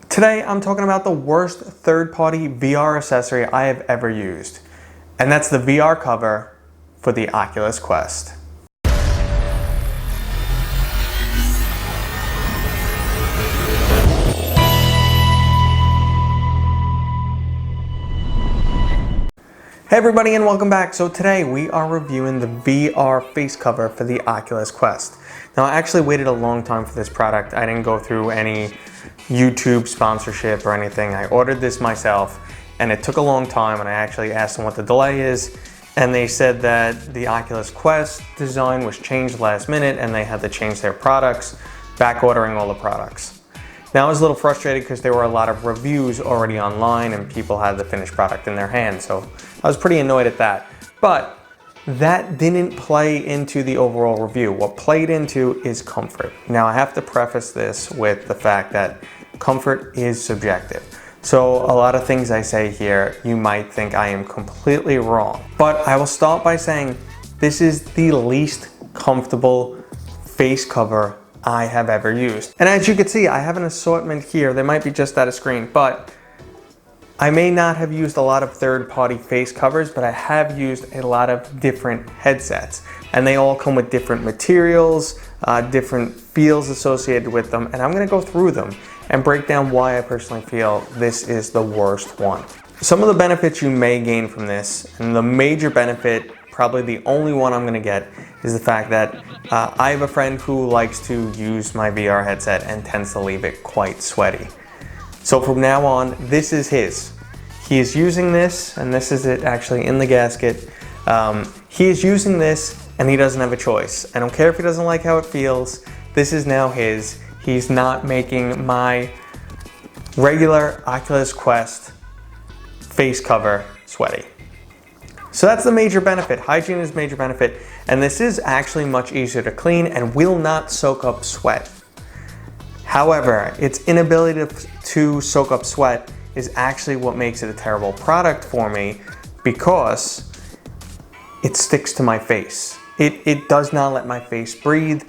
Today I'm talking about the worst third-party VR accessory I have ever used, and that's the VR cover for the Oculus Quest. Hey everybody, and welcome back. So today we are reviewing the VR face cover for the Oculus Quest. Now I actually waited a long time for this product. I didn't go through any YouTube sponsorship or anything. I ordered this myself and it took a long time, and I actually asked them what the delay is, and they said that the Oculus Quest design was changed last minute and they had to change their products, back ordering all the products. Now I was a little frustrated because there were a lot of reviews already online and people had the finished product in their hands, so I was pretty annoyed at that. But that didn't play into the overall review. What played into is comfort. Now I have to preface this with the fact that comfort is subjective. So a lot of things I say here, you might think I am completely wrong. But I will start by saying this is the least comfortable face cover I have ever used. And as you can see, I have an assortment here. They might be just out of screen, but I may not have used a lot of third-party face covers, but I have used a lot of different headsets, and they all come with different materials, different feels associated with them, and I'm gonna go through them and break down why I personally feel this is the worst one. Some of the benefits you may gain from this, and the major benefit, probably the only one I'm gonna get, is the fact that I have a friend who likes to use my VR headset and tends to leave it quite sweaty. So from now on, this is his. He is using this, and this is it actually in the gasket. He is using this and he doesn't have a choice. I don't care if he doesn't like how it feels. This is now his. He's not making my regular Oculus Quest face cover sweaty. So that's the major benefit. Hygiene is a major benefit, and this is actually much easier to clean and will not soak up sweat. However, its inability to soak up sweat is actually what makes it a terrible product for me, because it sticks to my face. It does not let my face breathe,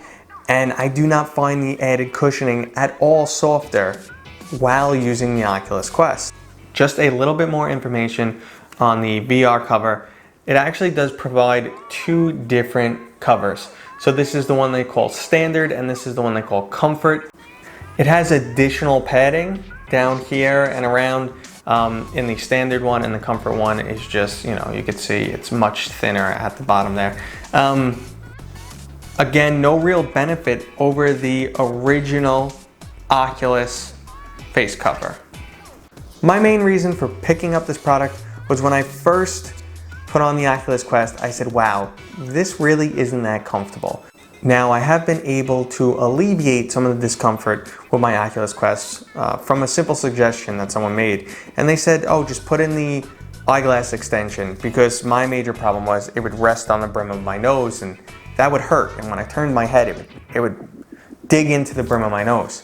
and I do not find the added cushioning at all softer while using the Oculus Quest. Just a little bit more information on the VR cover. It actually does provide two different covers. So this is the one they call standard, and this is the one they call comfort. It has additional padding down here and around in the standard one, and the comfort one is just, you know, you can see it's much thinner at the bottom there. Again, no real benefit over the original Oculus face cover. My main reason for picking up this product was when I first put on the Oculus Quest, I said, wow, this really isn't that comfortable. Now, I have been able to alleviate some of the discomfort with my Oculus Quest from a simple suggestion that someone made. And they said, oh, just put in the eyeglass extension, because my major problem was it would rest on the brim of my nose and that would hurt. And when I turned my head, it would dig into the brim of my nose.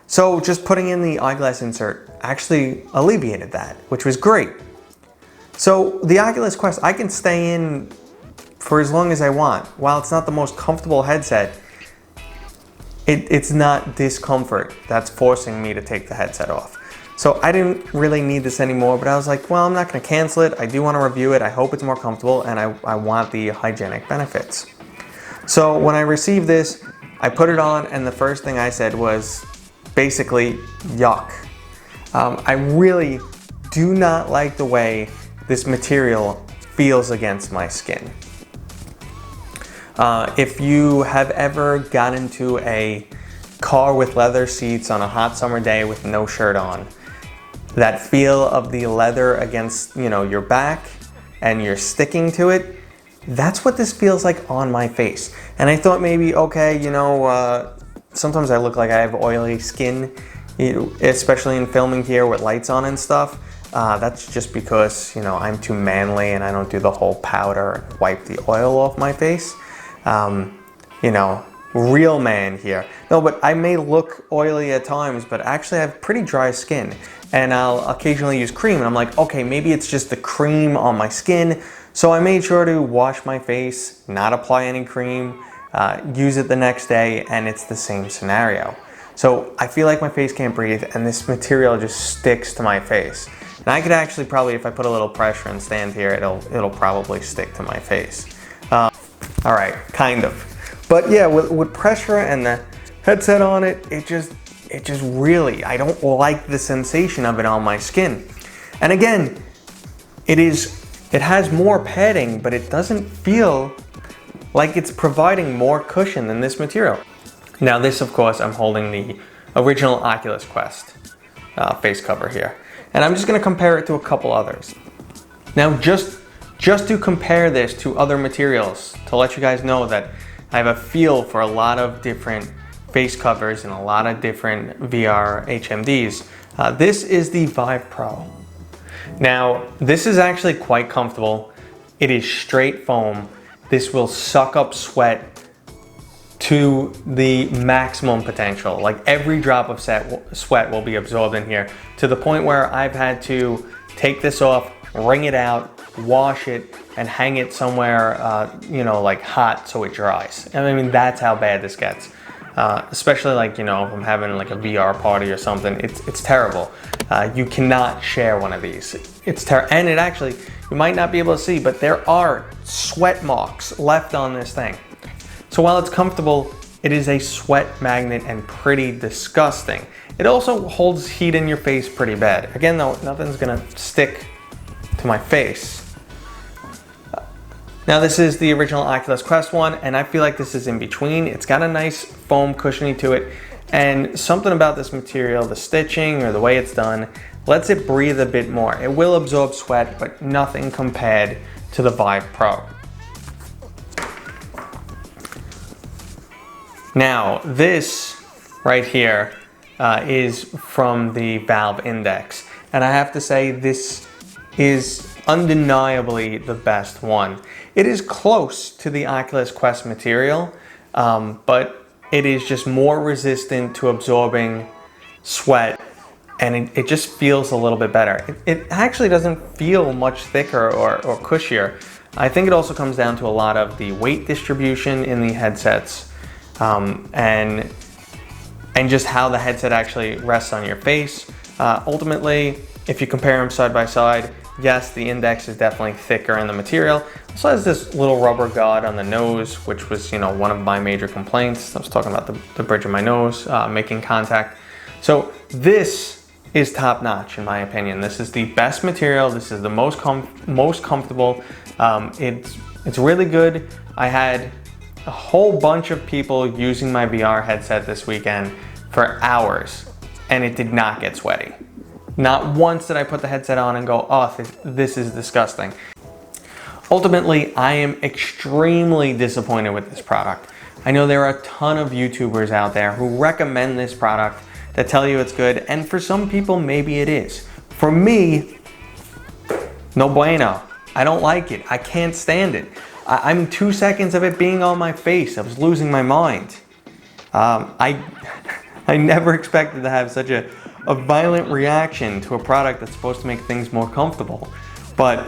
So just putting in the eyeglass insert actually alleviated that, which was great. So the Oculus Quest, I can stay in for as long as I want. While it's not the most comfortable headset, it's not discomfort that's forcing me to take the headset off. So I didn't really need this anymore, but I was like, well, I'm not gonna cancel it. I do wanna review it. I hope it's more comfortable, and I want the hygienic benefits. So when I received this, I put it on, and the first thing I said was basically, yuck. I really do not like the way this material feels against my skin. If you have ever got into a car with leather seats on a hot summer day with no shirt on, that feel of the leather against, you know, your back and you're sticking to it, that's what this feels like on my face. And I thought maybe, okay, you know, sometimes I look like I have oily skin, especially in filming here with lights on and stuff. That's just because, you know, I'm too manly and I don't do the whole powder and wipe the oil off my face. You know, real man here. No, but I may look oily at times, but actually I have pretty dry skin, and I'll occasionally use cream, and I'm like, okay, maybe it's just the cream on my skin. So I made sure to wash my face, not apply any cream, use it the next day, and it's the same scenario. So I feel like my face can't breathe and this material just sticks to my face. And I could actually probably, if I put a little pressure and stand here, it'll probably stick to my face. All right, kind of. But yeah, with pressure and the headset on it, it just really, I don't like the sensation of it on my skin. And again, it has more padding, but it doesn't feel like it's providing more cushion than this material. Now this, of course, I'm holding the original Oculus Quest face cover here. And I'm just gonna compare it to a couple others. Now just to compare this to other materials, to let you guys know that I have a feel for a lot of different face covers and a lot of different VR HMDs. This is the Vive Pro. Now, this is actually quite comfortable. It is straight foam. This will suck up sweat to the maximum potential. Like every drop of sweat will be absorbed in here, to the point where I've had to take this off, wring it out, wash it, and hang it somewhere, you know, like hot so it dries. And I mean, that's how bad this gets. Especially like, you know, if I'm having like a VR party or something, it's terrible. You cannot share one of these. It's terrible. And it actually, you might not be able to see, but there are sweat marks left on this thing. So while it's comfortable, it is a sweat magnet and pretty disgusting. It also holds heat in your face pretty bad. Again though, nothing's gonna stick to my face. Now this is the original Oculus Quest one, and I feel like this is in between. It's got a nice foam cushiony to it, and something about this material, the stitching or the way it's done, lets it breathe a bit more. It will absorb sweat, but nothing compared to the Vive Pro. Now this right here is from the Valve Index, and I have to say this is undeniably the best one. It is close to the Oculus Quest material, but it is just more resistant to absorbing sweat, and it just feels a little bit better. It actually doesn't feel much thicker or cushier. I think it also comes down to a lot of the weight distribution in the headsets, and just how the headset actually rests on your face. Ultimately, if you compare them side by side, yes, the Index is definitely thicker in the material. It also has this little rubber guard on the nose, which was, you know, one of my major complaints. I was talking about the bridge of my nose making contact. So this is top notch in my opinion. This is the best material. This is the most comfortable. It's really good. I had a whole bunch of people using my VR headset this weekend for hours, and it did not get sweaty. Not once did I put the headset on and go, oh, this is disgusting. Ultimately, I am extremely disappointed with this product. I know there are a ton of YouTubers out there who recommend this product, that tell you it's good, and for some people, maybe it is. For me, no bueno. I don't like it. I can't stand it. I'm 2 seconds of it being on my face. I was losing my mind. I never expected to have such a violent reaction to a product that's supposed to make things more comfortable, but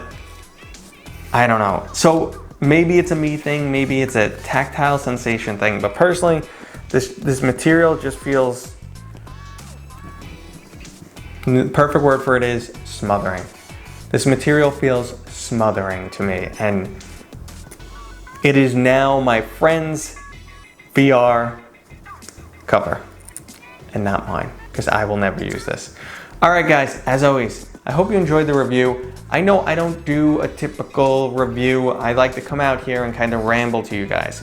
I don't know. So maybe it's a me thing, maybe it's a tactile sensation thing, but personally, this material just feels, the perfect word for it is smothering. This material feels smothering to me, and it is now my friend's VR cover and not mine, because I will never use this. All right guys, as always, I hope you enjoyed the review. I know I don't do a typical review. I like to come out here and kind of ramble to you guys.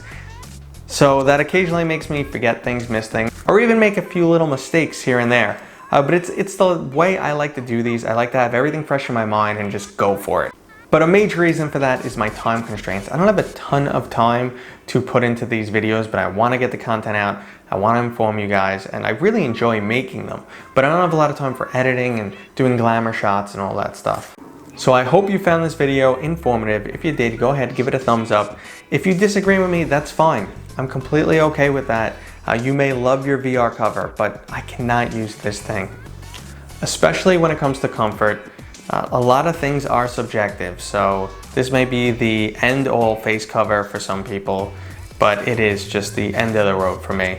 So that occasionally makes me forget things, miss things, or even make a few little mistakes here and there. But it's the way I like to do these. I like to have everything fresh in my mind and just go for it. But a major reason for that is my time constraints. I don't have a ton of time to put into these videos, but I want to get the content out. I want to inform you guys, and I really enjoy making them. But I don't have a lot of time for editing and doing glamour shots and all that stuff. So I hope you found this video informative. If you did, go ahead, give it a thumbs up. If you disagree with me, that's fine. I'm completely okay with that. You may love your VR cover, but I cannot use this thing. Especially when it comes to comfort. A lot of things are subjective, so this may be the end-all face cover for some people, but it is just the end of the road for me.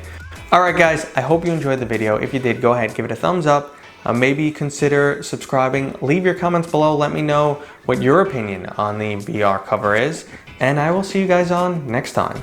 Alright guys, I hope you enjoyed the video. If you did, go ahead, give it a thumbs up. Maybe consider subscribing. Leave your comments below. Let me know what your opinion on the VR cover is. And I will see you guys on next time.